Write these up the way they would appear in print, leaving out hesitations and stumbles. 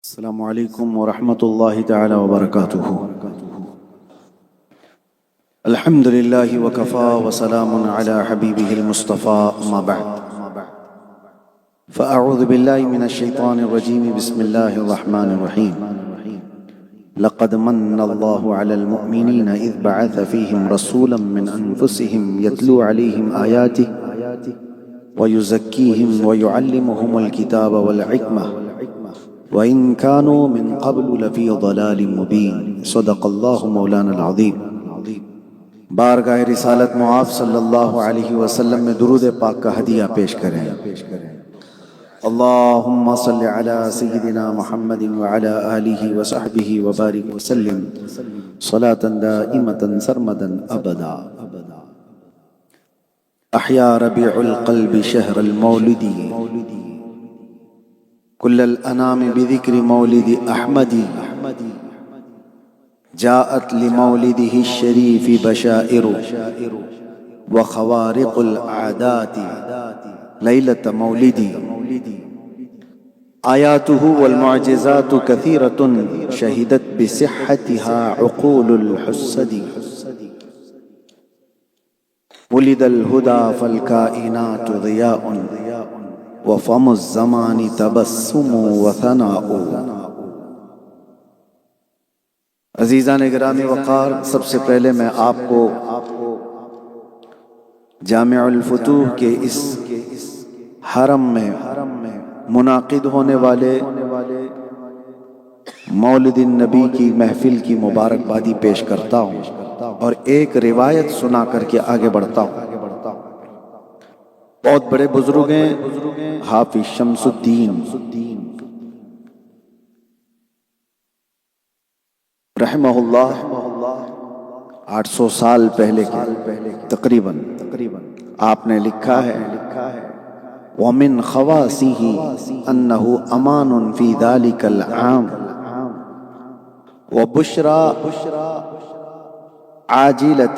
السلام علیکم ورحمۃ اللہ تعالی وبرکاتہ۔ الحمد للہ وکفا وسلام علی حبیبہ المصطفیٰ، اما بعد فاعوذ باللہ من الشیطان الرجیم، بسم اللہ الرحمن الرحیم۔ لقد من اللہ علی المؤمنین اذ بعث فیہم رسولا من انفسہم یتلو علیہم آیاتہ ویزکیہم ویعلمہم الکتاب والحکمہ وَإِن كَانُوا مِن قَبْلُ لَفِي ضَلَالٍ مُبِينٍ۔ صدق اللہ مولانا العظیم۔ بارگاہ رسالت معاف صلی اللہ علیہ وسلم میں درود پاک کا ہدیہ پیش کریں۔ اللہم صلی علی سیدنا محمد وعلی آلہ وصحبہ وبارک وسلم صلاة دائمة سرمدا ابدا۔ احیا ربیع القلب شہر المولد، کل الانام بذکر مولد احمد، جاءت لمولده الشریف بشائر وخوارق العادات لیلة مولد، آیاته والمعجزات كثيرة شهدت بصحتها عقول الحسد، ولد الهدى فالكائنات ضياء وفم الزمان تبسم وثناء۔ عزیزان گرامی وقار، سب سے پہلے میں آپ کو جامع الفتوح کے اس حرم میں منعقد ہونے والے مولد النبی کی محفل کی مبارکبادی پیش کرتا ہوں اور ایک روایت سنا کر کے آگے بڑھتا ہوں۔ بہت بڑے بزرگ ہیں حافظ شمس الدین رحمہ اللہ، 800 سال پہلے کے تقریباً آپ نے لکھا ہے وَمِنْ خَوَاسِهِ أَنَّهُ أَمَانٌ فِي ذَلِكَ الْعَامِ وَبُشْرَى عَاجِلَةٍ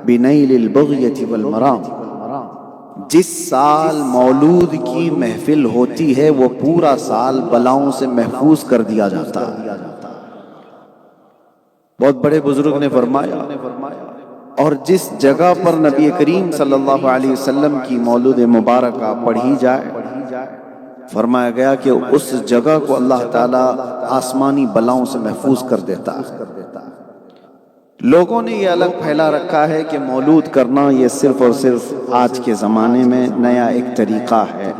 بِنَيْلِ الْبُغْيَةِ وَالْمَرَامِ۔ جس سال مولود کی محفل ہوتی ہے وہ پورا سال بلاؤں سے محفوظ کر دیا جاتا ہے۔ بہت بڑے بزرگ نے فرمایا، اور جس جگہ پر نبی کریم صلی اللہ علیہ وسلم کی مولود مبارکہ پڑھی جائے، فرمایا گیا کہ اس جگہ کو اللہ تعالیٰ آسمانی بلاؤں سے محفوظ کر دیتا ہے۔ لوگوں نے یہ الگ پھیلا رکھا ہے کہ مولود کرنا یہ صرف اور صرف آج کے زمانے میں نیا ایک طریقہ ہے۔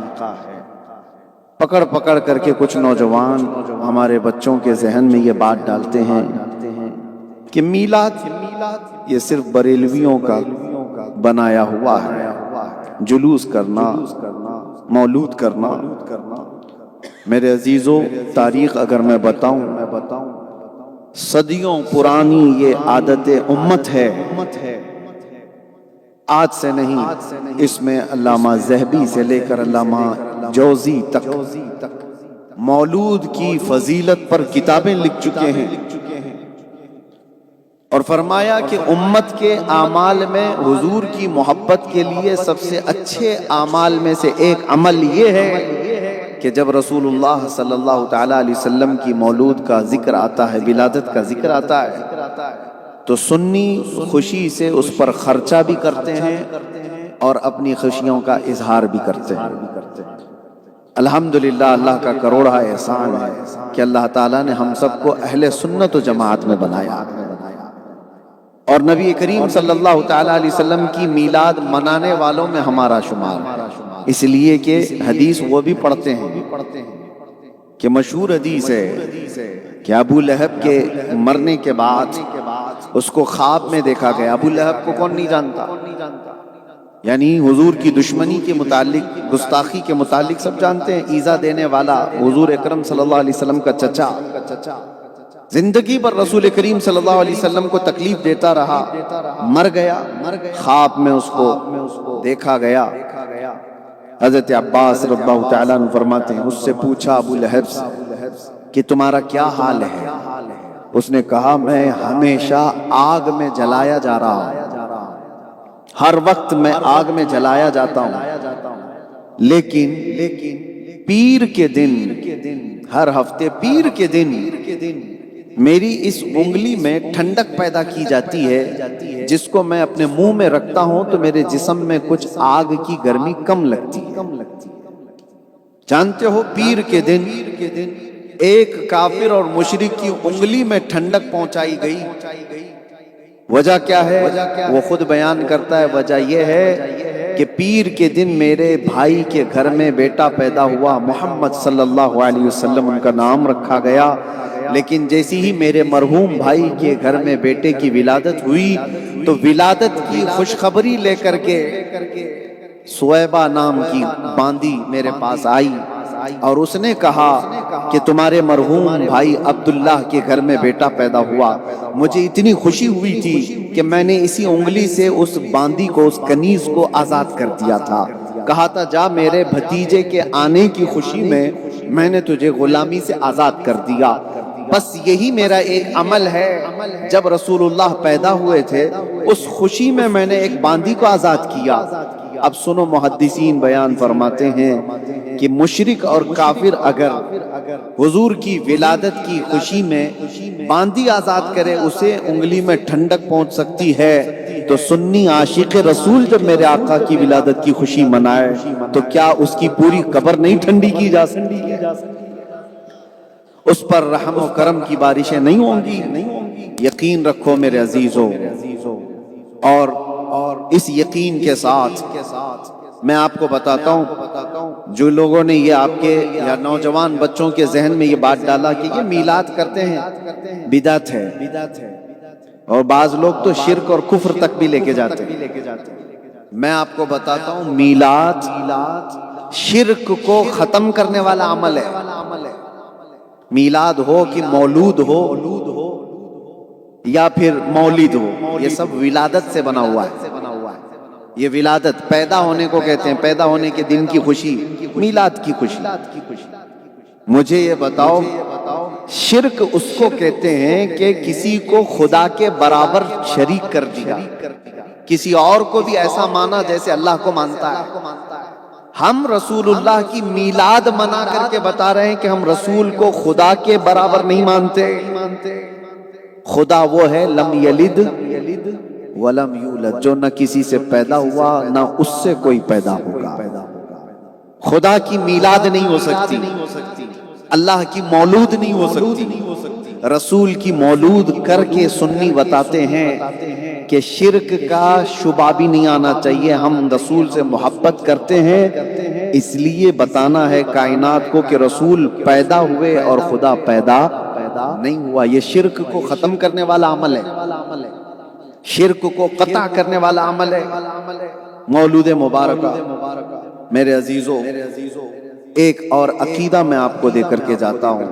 پکڑ کر کے کچھ نوجوان ہمارے بچوں کے ذہن میں یہ بات ڈالتے ہیں کہ میلاد یہ صرف بریلویوں کا بنایا ہوا ہے، جلوس کرنا، مولود کرنا۔ میرے عزیزو، تاریخ اگر میں بتاؤں، صدیوں پرانی یہ عادت امت ہے، آج سے نہیں۔ اس میں علامہ ذہبی سے لے کر علامہ جوزی تک مولود کی فضیلت پر کتابیں لکھ چکے ہیں، اور فرمایا کہ امت کے اعمال میں حضور کی محبت کے لیے سب سے اچھے اعمال میں سے ایک عمل یہ ہے کہ جب رسول اللہ صلی اللہ تعالیٰ علیہ وسلم کی مولود کا ذکر آتا ہے، ولادت کا ذکر آتا ہے، تو سنی خوشی سے اس پر خرچہ بھی کرتے ہیں اور اپنی خوشیوں کا اظہار بھی کرتے ہیں۔ الحمدللہ، اللہ کا کروڑا احسان ہے کہ اللہ تعالیٰ نے ہم سب کو اہل سنت و جماعت میں بنایا، اور نبی کریم صلی اللہ تعالیٰ علیہ وسلم کی میلاد منانے والوں میں ہمارا شمار ہے، اس لیے کہ حدیث وہ بھی پڑھتے ہیں کہ مشہور حدیث ہے کہ ابو لہب کے مرنے کے بعد اس کو خواب میں دیکھا گیا۔ ابو لہب کو کون نہیں جانتا؟ یعنی حضور کی دشمنی کے متعلق، گستاخی کے متعلق سب جانتے ہیں۔ ایذا دینے والا حضور اکرم صلی اللہ علیہ وسلم کا چچا، زندگی پر رسول کریم صلی اللہ علیہ وسلم کو تکلیف دیتا رہا، مر گیا۔ خواب میں اس کو دیکھا گیا۔ حضرت عباس رضی اللہ تعالیٰ عنہ فرماتے ہیں، اس سے پوچھا ابو لہب سے کہ تمہارا کیا حال ہے؟ اس نے کہا، میں ہمیشہ آگ میں جلایا جا رہا ہوں، ہر وقت میں آگ میں جلایا جاتا ہوں، لیکن پیر کے دن، ہر ہفتے پیر کے دن میری اس انگلی میں ٹھنڈک پیدا کی جاتی ہے، جس کو میں اپنے منہ میں رکھتا ہوں تو میرے جسم میں کچھ آگ کی گرمی کم لگتی ہے۔ جانتے ہو پیر کے دن ایک کافر اور مشرک کی انگلی میں ٹھنڈک پہنچائی گئی۔ وجہ کیا ہے؟ وہ خود بیان کرتا ہے، وجہ یہ ہے کہ پیر کے دن میرے بھائی کے گھر میں بیٹا پیدا ہوا، محمد صلی اللہ علیہ وسلم ان کا نام رکھا گیا، لیکن جیسی ہی میرے مرحوم بھائی کے گھر میں بیٹے کی ولادت ہوئی تو ولادت کی خوشخبری لے کر کے سویبہ نام کی باندی میرے پاس آئی اور اس نے کہا کہ تمہارے مرحوم بھائی عبداللہ کے گھر میں بیٹا پیدا ہوا۔ مجھے اتنی خوشی ہوئی تھی کہ میں نے اسی انگلی سے اس باندی کو، اس کنیز کو آزاد کر دیا تھا۔ کہا تھا جا میرے بھتیجے کے آنے کی خوشی میں نے تجھے غلامی سے آزاد کر دیا۔ بس یہی میرا ایک عمل ہے، جب رسول اللہ پیدا ہوئے تھے اس خوشی میں نے ایک باندی کو آزاد کیا۔ اب سنو، محدثین بیان فرماتے ہیں کہ مشرک اور کافر اگر حضور کی ولادت کی خوشی میں باندی آزاد کرے، اسے انگلی میں ٹھنڈک پہنچ سکتی ہے، تو سنی عاشق رسول جب میرے آقا کی ولادت کی خوشی منائے تو کیا اس کی پوری قبر نہیں ٹھنڈی کی جا سکتی؟ اس پر رحم و کرم کی بارشیں نہیں ہوں گی؟ یقین رکھو میرے عزیزو، اور اس یقین کے ساتھ میں آپ کو بتاتا ہوں، جو لوگوں نے یہ آپ کے یا نوجوان بچوں کے ذہن میں یہ بات ڈالا کہ یہ میلاد کرتے ہیں، بدعت ہے، اور بعض لوگ تو شرک اور کفر تک بھی لے کے جاتے ہیں۔ میں آپ کو بتاتا ہوں میلاد شرک کو ختم کرنے والا عمل ہے۔ میلاد ہو کہ مولود ہو یا پھر مولد ہو، یہ سب ولادت سے بنا ہوا ہے۔ یہ ولادت پیدا ہونے کو کہتے ہیں، پیدا ہونے کے دن کی خوشی، میلاد کی خوشی۔ مجھے یہ بتاؤ، شرک اس کو کہتے ہیں کہ کسی کو خدا کے برابر شریک کر دیا، کسی اور کو بھی ایسا مانا جیسے اللہ کو مانتا ہے۔ ہم رسول اللہ کی میلاد منا کر کے بتا رہے ہیں کہ ہم رسول کو خدا کے برابر نہیں مانتے۔ خدا وہ ہے لم یلد ولم یولد، جو نہ کسی سے پیدا ہوا نہ اس سے کوئی پیدا ہوگا۔ خدا کی میلاد نہیں ہو سکتی، اللہ کی مولود نہیں ہو سکتی۔ رسول کی مولود کر کے سنی بتاتے ہیں کہ شرک کا شبہ بھی نہیں آنا چاہیے۔ ہم رسول سے محبت کرتے ہیں، اس لیے بتانا ہے کائنات کو کہ رسول پیدا ہوئے اور خدا پیدا نہیں ہوا۔ یہ شرک کو ختم کرنے والا عمل ہے، شرک کو قطع کرنے والا عمل ہے۔ مولود مبارکہ میرے عزیزو، ایک اور عقیدہ میں آپ کو دے کر کے جاتا ہوں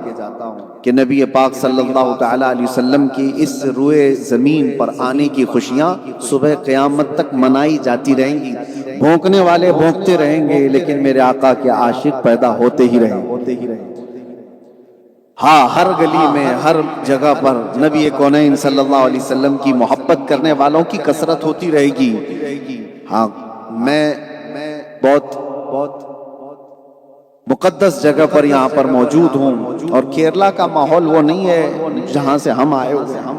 کہ نبی پاک صلی اللہ تعالی علیہ وسلم کی اس روئے زمین پر آنے کی خوشیاں صبح قیامت تک منائی جاتی رہیں گی۔ بھونکنے والے بھونکتے رہیں گے، لیکن میرے آقا کے عاشق پیدا ہوتے ہی رہیں گے۔ ہاں، ہر گلی میں، ہر جگہ پر نبی کونین صلی اللہ علیہ وسلم کی محبت کرنے والوں کی کثرت ہوتی رہے گی۔ ہاں، میں بہت مقدس جگہ پر یہاں پر موجود ہوں، اور کیرلا کا ماحول وہ نہیں ہے جہاں سے ہم آئے ہوئے ہیں۔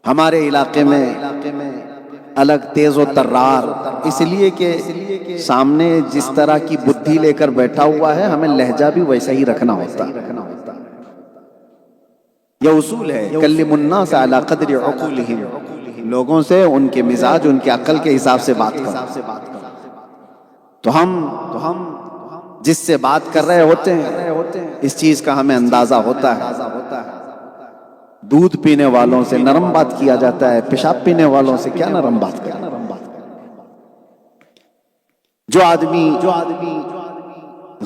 ہمارے علاقے میں الگ تیز و ترار، اس لیے کہ سامنے جس طرح کی بدھی لے کر بیٹھا ہوا ہے، ہمیں لہجہ بھی ویسا ہی رکھنا ہوتا ہے۔ یہ اصول ہے، کلم الناس علی قدر عقولہم، لوگوں سے ان کے مزاج، ان کے عقل کے حساب سے بات کرو۔ تو ہم جس سے بات کر رہے ہوتے ہیں اس چیز کا ہمیں اندازہ ہوتا ہے۔ دودھ پینے والوں سے نرم بات کیا جاتا ہے، پیشاب پینے والوں سے کیا نرم بات کریں۔ جو آدمی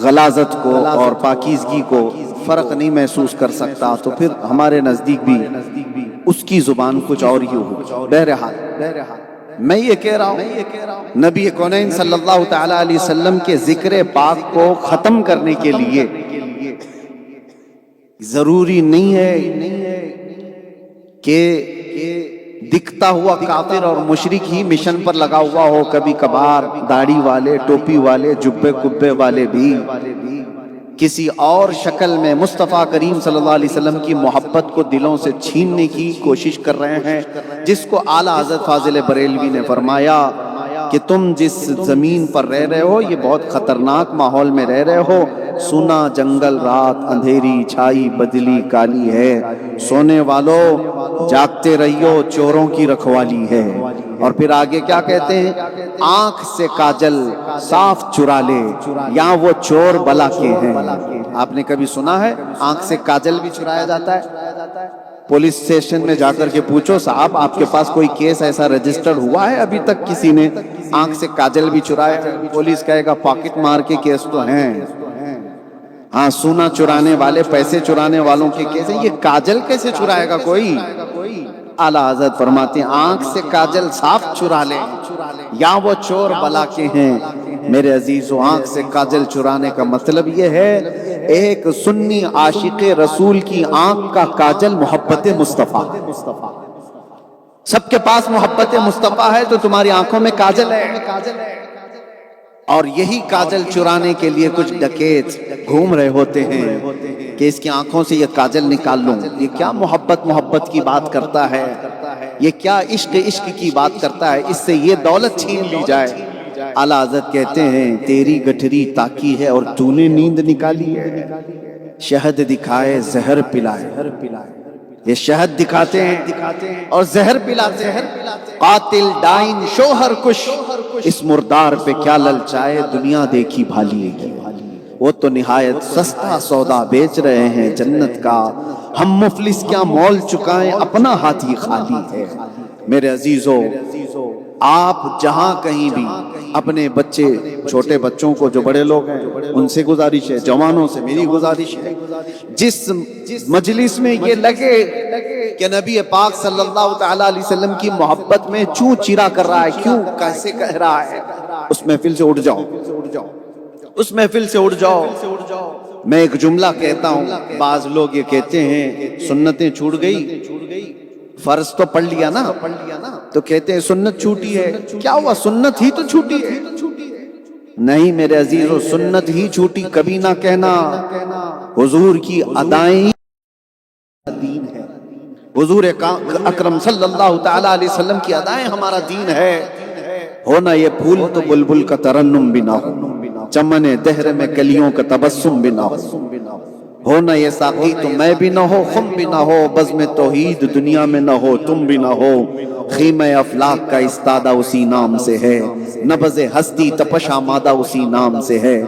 غلاظت کو اور پاکیزگی کو فرق نہیں محسوس کر سکتا، تو پھر ہمارے نزدیک بھی اس کی زبان کچھ اور ہی ہوگی۔ بہرحال میں یہ کہہ رہا ہوں، نبی کونین صلی اللہ تعالی علیہ وسلم کے ذکر پاک کو ختم کرنے کے لیے ضروری نہیں ہے کہ دکھتا ہوا کافر اور مشرک ہی مشن پر لگا ہوا ہو، کبھی کبھار داڑھی والے، ٹوپی والے، جبے کبے والے بھی کسی اور شکل میں مصطفیٰ کریم صلی اللہ علیہ وسلم کی محبت کو دلوں سے چھیننے کی کوشش کر رہے ہیں، جس کو اعلیٰ حضرت فاضل بریلوی نے فرمایا کہ تم جس زمین پر رہ رہے ہو یہ بہت خطرناک ماحول میں رہ رہے ہو، سونا جنگل، رات اندھیری چھائی بدلی کالی ہے، سونے والو جاگتے رہیو، چوروں کی رکھوالی ہے۔ اور پھر آگے کیا کہتے ہیں؟ آنکھ سے کاجل صاف چرا لے یا وہ چور بلا کے ہیں۔ آپ نے کبھی سنا ہے آنکھ سے کاجل بھی چرایا جاتا ہے؟ پولیس اسٹیشن میں جا کر کے پوچھو صاحب آپ کے پاس کوئی کیس ایسا رجسٹرڈ ہوا ہے ابھی تک کسی نے آنکھ سے کاجل بھی چرایا؟ پولیس کہے گا پاکٹ مار کے کیس تو ہیں، ہاں سونا چرانے والے، پیسے چرانے والوں کے کیس ہیں، یہ کاجل کیسے چرائے گا کوئی؟ اعلیٰ حضرت فرماتے ہیں آنکھ سے کاجل صاف چرا لے یا وہ چور بلا کے ہیں۔ میرے عزیزو، آنکھ سے کاجل چرانے کا مطلب یہ ہے ایک سنی عاشق رسول کی آنکھ کا کاجل محبت مصطفیٰ۔ سب کے پاس محبت مصطفیٰ ہے تو تمہاری آنکھوں میں کاجل ہے، اور یہی کاجل چرانے کے لیے کچھ ڈکیت گھوم رہے ہوتے ہیں کہ اس کی آنکھوں سے یہ کاجل نکال لوں۔ یہ کیا محبت کی بات کرتا ہے، یہ کیا عشق کی بات کرتا ہے، اس سے یہ دولت چھین لی جائے۔ اعلیٰ حضرت کہتے ہیں تیری گٹھری تاکی ہے اور تو نے نیند نکالی ہے، شہد دکھائے زہر پلائے۔ یہ شہد دکھاتے ہیں اور زہر پلاتے ہیں۔ قاتل ڈائن شوہر کش، اس مردار پہ کیا للچائے، دنیا دیکھی بھالی ہے۔ وہ تو نہایت سستا سودا بیچ رہے ہیں جنت کا، ہم مفلس کیا مول چکائیں، اپنا ہاتھ ہی خالی ہے۔ میرے عزیزو، آپ جہاں کہیں بھی اپنے بچے، چھوٹے بچوں کو، جو بڑے لوگ ہیں ان سے گزارش ہے، جوانوں سے میری گزارش ہے، جس مجلس میں یہ لگے کہ نبی پاک صلی اللہ تعالیٰ علیہ وسلم کی محبت میں چوں چرا کر رہا ہے، کیوں کیسے کہہ رہا ہے، اس محفل سے اٹھ جاؤ، اس محفل سے اٹھ جاؤ۔ میں ایک جملہ کہتا ہوں، بعض لوگ یہ کہتے ہیں سنتیں چھوٹ گئی، فرض تو پڑھ لیا نا، تو کہتے ہیں سنت چھوٹی ہے۔ کیا ہوا، سنت ہی تو چھوٹی ہے؟ نہیں میرے عزیزو، سنت ہی چھوٹی کبھی نہ کہنا، حضور کی ادائیں دین ہے، حضور اکرم صلی اللہ تعالی علیہ وسلم کی ادائیں ہمارا دین ہے۔ ہونا یہ پھول تو بلبل کا ترنم بھی نہ ہو، چمن دہر میں کلیوں کا تبسم بھی نہ ہو، ہونا یہ ساقی تو میں بھی نہ ہو، خم بھی نہ ہو، بزم توحید دنیا میں نہ ہو، تم بھی نہ ہو، خیمہ افلاک کا استادہ اسی نام سے ہے، نبض ہستی تپش آمادہ اسی نام سے ہے،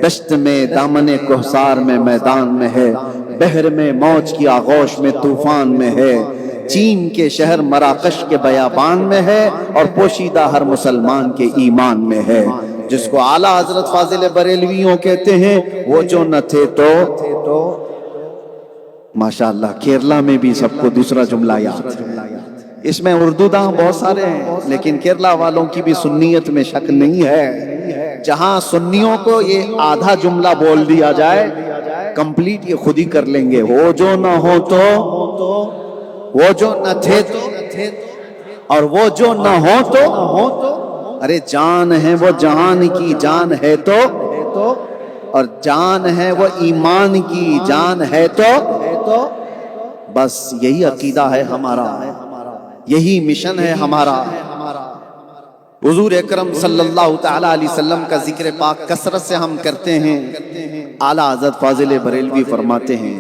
دشت میں دامن کوہسار میں میدان میں ہے، بحر میں موج کی آغوش میں طوفان میں ہے، چین کے شہر مراکش کے بیابان میں ہے، اور پوشیدہ ہر مسلمان کے ایمان میں ہے۔ جس کو اعلیٰ حضرت فاضل بریلویوں کہتے ہیں، وہ جو نہ تھے تو ماشاءاللہ کیرلا میں بھی سب کو دوسرا جملہ یاد ہے۔ اس میں اردو داں بہت سارے ہیں، لیکن کیرلا والوں کی بھی سنیت میں شک نہیں ہے۔ جہاں سنیوں کو یہ آدھا جملہ بول دیا جائے، کمپلیٹ یہ خود ہی کر لیں گے، وہ جو نہ ہو تو، وہ جو نہ تھے تو، اور وہ جو نہ ہو تو، ارے جان ہے وہ جہان کی جان ہے تو، اور جان ہے وہ ایمان کی جان ہے تو، بس یہی عقیدہ ہے ہمارا، یہی مشن ہے ہمارا۔ حضور اکرم صلی اللہ تعالی علیہ وسلم کا ذکر پاک کثرت سے ہم کرتے ہیں۔ اعلیٰ حضرت فاضل بریلوی فرماتے ہیں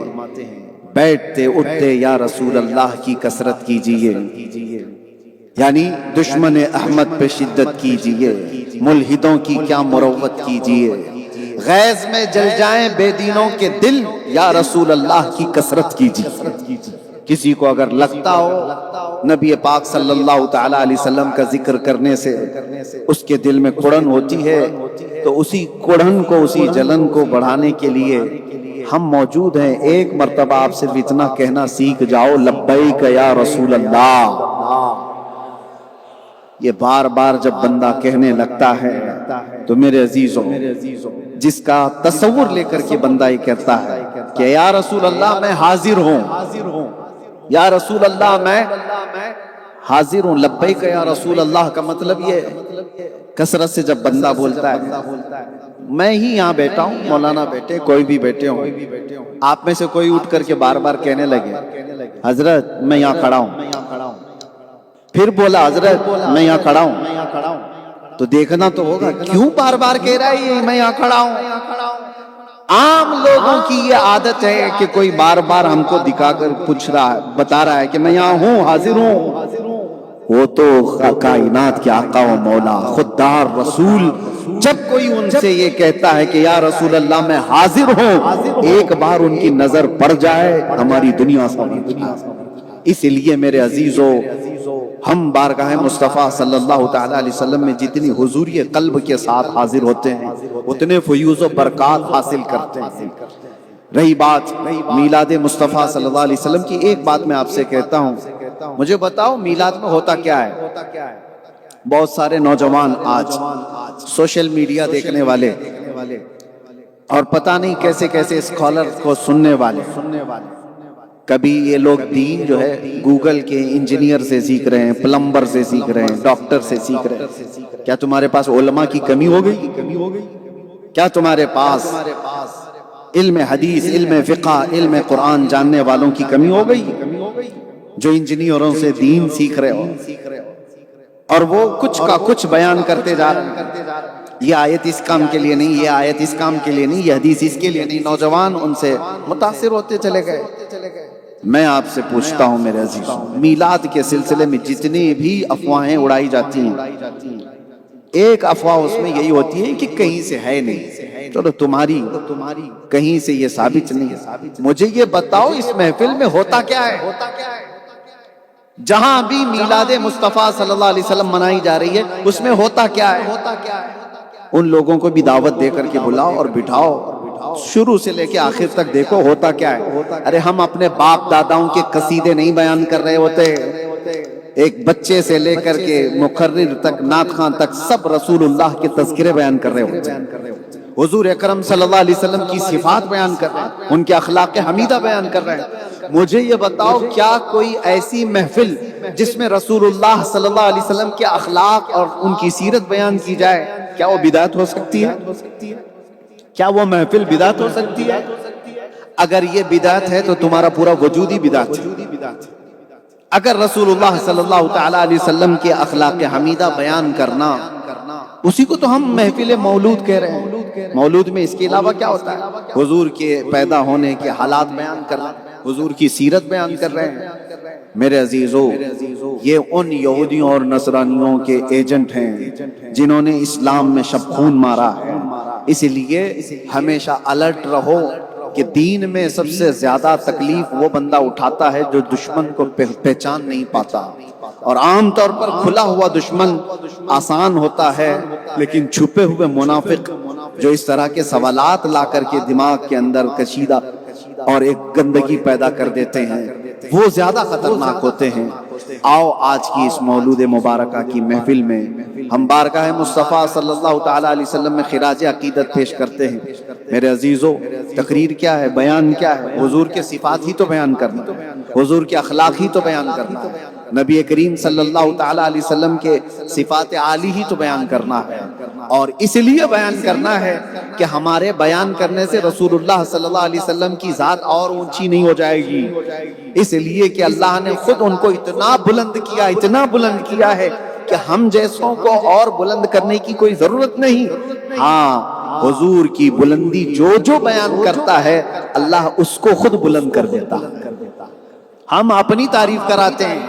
بیٹھتے اٹھتے یا رسول اللہ کی کثرت کیجئے، یعنی دشمن احمد پہ شدت کیجئے، ملحدوں کی کیا مروت کیجئے، غیظ میں جل جائیں بے دینوں کے دل، یا رسول اللہ کی کثرت کیجئے۔ کسی کو اگر لگتا ہو نبی پاک صلی اللہ تعالی علیہ وسلم کا ذکر کرنے سے اس کے دل میں کڑن ہوتی ہے، تو اسی کڑن کو، اسی جلن کو بڑھانے کے لیے ہم موجود ہیں۔ ایک مرتبہ آپ صرف اتنا کہنا سیکھ جاؤ، لبیک یا رسول اللہ۔ یہ بار بار جب بندہ کہنے لگتا ہے تو میرے عزیزوں، جس کا تصور لے کر کے بندہ یہ کہتا ہے کہ یا رسول اللہ میں حاضر ہوں، یا رسول اللہ میں حاضر ہوں لبیک یا رسول اللہ کا مطلب یہ ہے، کثرت سے جب بندہ بولتا ہے میں ہی یہاں بیٹھا ہوں، مولانا بیٹھے، کوئی بھی بیٹھے ہوں، آپ میں سے کوئی اٹھ کر کے بار بار کہنے لگے حضرت میں یہاں کھڑا ہوں، پھر بولا حضرت میں یہاں کھڑا ہوں، تو دیکھنا تو ہوگا کیوں بار بار کہہ رہا ہے یہ میں یہاں کھڑا ہوں۔ عام لوگوں کی یہ عادت ہے کہ کوئی بار بار ہم کو دکھا کر پوچھ رہا ہے، بتا رہا ہے کہ میں یہاں ہوں، حاضر ہوں۔ وہ تو کائنات کے آقا و مولا خوددار رسول جب کوئی ان سے یہ کہتا ہے کہ یا رسول اللہ میں حاضر ہوں، ایک بار ان کی نظر پڑ جائے ہماری دنیا سمجھ جائے۔ اس لیے میرے عزیزو ہم بارگاہ مصطفیٰ صلی اللہ تعالی علیہ وسلم میں جتنی حضوری قلب کے ساتھ حاضر ہوتے ہیں اتنے فیوز و برکات حاصل کرتے ہیں۔ رہی بات میلاد مصطفیٰ صلی اللہ علیہ وسلم کی، ایک بات میں آپ سے کہتا ہوں، مجھے بتاؤ میلاد میں ہوتا کیا ہے؟ بہت سارے نوجوان آج سوشل میڈیا دیکھنے والے اور پتہ نہیں کیسے کیسے اسکالر کو سننے والے، کبھی یہ لوگ دین جو ہے گوگل کے انجینئر سے سیکھ رہے ہیں، پلمبر سے سیکھ رہے ہیں، ڈاکٹر سے سیکھ رہے ہیں۔ کیا تمہارے پاس علماء کی کمی ہو گئی؟ کیا تمہارے پاس علم حدیث، علم فقہ، علم قرآن جاننے والوں کی کمی ہو گئی جو انجینئروں سے دین سیکھ رہے ہو؟ اور وہ کچھ کا کچھ بیان کرتے جا رہے ہیں، یہ آیت اس کام کے لیے نہیں، یہ آیت اس کام کے لیے نہیں، یہ حدیث اس کے لیے نہیں۔ نوجوان ان سے متاثر ہوتے چلے گئے۔ میں آپ سے پوچھتا ہوں میرے عزیزوں، میلاد کے سلسلے میں جتنی بھی افواہیں اڑائی جاتی ہیں، ایک افواہ اس میں یہی ہوتی ہے کہ کہیں سے ہے نہیں۔ چلو تمہاری کہیں سے یہ ثابت نہیں ہے، مجھے یہ بتاؤ اس محفل میں ہوتا کیا ہے؟ جہاں بھی میلاد مصطفیٰ صلی اللہ علیہ وسلم منائی جا رہی ہے اس میں ہوتا کیا ہے؟ ان لوگوں کو بھی دعوت دے کر کے بلاؤ اور بٹھاؤ، شروع سے لے کے آخر تک دیکھو ہوتا کیا ہے۔ ارے ہم اپنے باپ داداؤں کے قصیدے نہیں بیان کر رہے ہوتے، ایک بچے سے لے کر کے مقرر تک، نعت خواں تک، سب رسول اللہ کے تذکرے بیان کر رہے ہوتے ہیں، حضور اکرم صلی اللہ علیہ وسلم کی صفات بیان کر رہے ہیں، ان کے اخلاق حمیدہ بیان کر رہے ہیں۔ مجھے یہ بتاؤ کیا کوئی ایسی محفل جس میں رسول اللہ صلی اللہ علیہ وسلم کے اخلاق اور ان کی سیرت بیان کی جائے، کیا وہ بدعت ہو سکتی ہے؟ کیا وہ محفل بدعت ہو سکتی ہے؟ اگر یہ بدعت ہے تو تمہارا پورا وجود ہی بدعت ہے۔ اگر رسول اللہ صلی اللہ تعالی علیہ وسلم کے اخلاق حمیدہ بیان کرنا، اسی کو تو ہم محفل مولود کہہ رہے ہیں۔ مولود میں اس کے علاوہ کیا ہوتا ہے؟ حضور کے پیدا ہونے کے حالات بیان کر رہے ہیں، حضور کی سیرت بیان کر رہے ہیں۔ میرے عزیزو، یہ ان یہودیوں اور نصرانیوں کے ایجنٹ ہیں جنہوں نے اسلام میں شب خون مارا ہے۔ اس لیے ہمیشہ الرٹ رہو کہ دین میں سب سے زیادہ تکلیف وہ بندہ اٹھاتا ہے جو دشمن کو پہچان نہیں پاتا، اور عام طور پر کھلا ہوا دشمن آسان ہوتا ہے، لیکن چھپے ہوئے منافق جو اس طرح کے سوالات لا کر کے دماغ کے اندر کشیدہ اور ایک گندگی پیدا کر دیتے ہیں، وہ زیادہ خطرناک ہوتے ہیں۔ آؤ آج کی اس مولود مبارکہ کی محفل میں ہم بارگاہ مصطفیٰ صلی اللہ تعالی علیہ وسلم میں خراج عقیدت پیش کرتے ہیں۔ میرے عزیزو، تقریر کیا ہے، بیان کیا ہے؟ حضور کے صفات ہی تو بیان کرنا، حضور کے اخلاق ہی تو بیان کرنا ہے، نبی کریم صلی اللہ تعالی علیہ وسلم کے صفات عالی ہی تو بیان کرنا ہے، اور اس لیے بیان کرنا ہے کہ ہمارے بیان کرنے سے رسول اللہ صلی اللہ علیہ وسلم کی ذات اور اونچی نہیں ہو جائے گی، اس لیے کہ اللہ نے خود ان کو اتنا بلند کیا، اتنا بلند کیا ہے کہ ہم جیسوں کو اور بلند کرنے کی کوئی ضرورت نہیں۔ ہاں، حضور کی بلندی جو بیان کرتا ہے اللہ اس کو خود بلند کر دیتا ہے۔ ہم اپنی تعریف کراتے ہیں،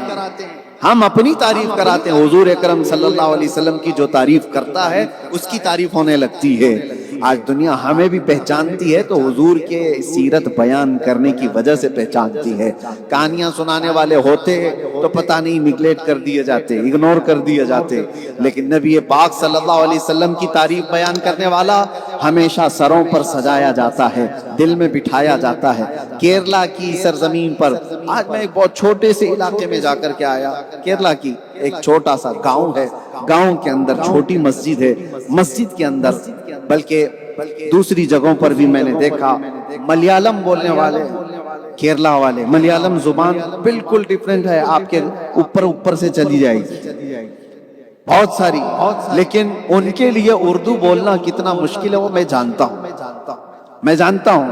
ہم اپنی تعریف کراتے ہیں، حضور اکرم صلی اللہ علیہ وسلم کی جو تعریف کرتا ہے اس کی تعریف ہونے لگتی ہے۔ آج دنیا ہمیں بھی پہچانتی ہے تو حضور کے سیرت بیان کرنے کی وجہ سے پہچانتی ہے۔ کہانیاں سنانے والے ہوتے تو پتہ نہیں نگلیکٹ کر دیے جاتے، اگنور کر دیے جاتے، لیکن نبی پاک صلی اللہ علیہ وسلم کی تعریف بیان کرنے والا ہمیشہ سروں پر سجایا جاتا ہے، دل میں بٹھایا جاتا ہے۔ کیرلا کی سرزمین پر آج میں ایک بہت چھوٹے سے علاقے میں جا کر کے آیا، کیرلا کی ایک چھوٹا سا گاؤں ہے، گاؤں کے اندر چھوٹی مسجد ہے، مسجد کے اندر بلکہ دوسری جگہوں پر بھی میں نے دیکھا ملیالم بولنے والے کیرلا والے ملیالم زبان بالکل ڈیفرنٹ ہے، آپ کے اوپر سے چلی جائے گی بہت ساری، لیکن ان کے لیے اردو بولنا کتنا مشکل ہے وہ میں جانتا ہوں،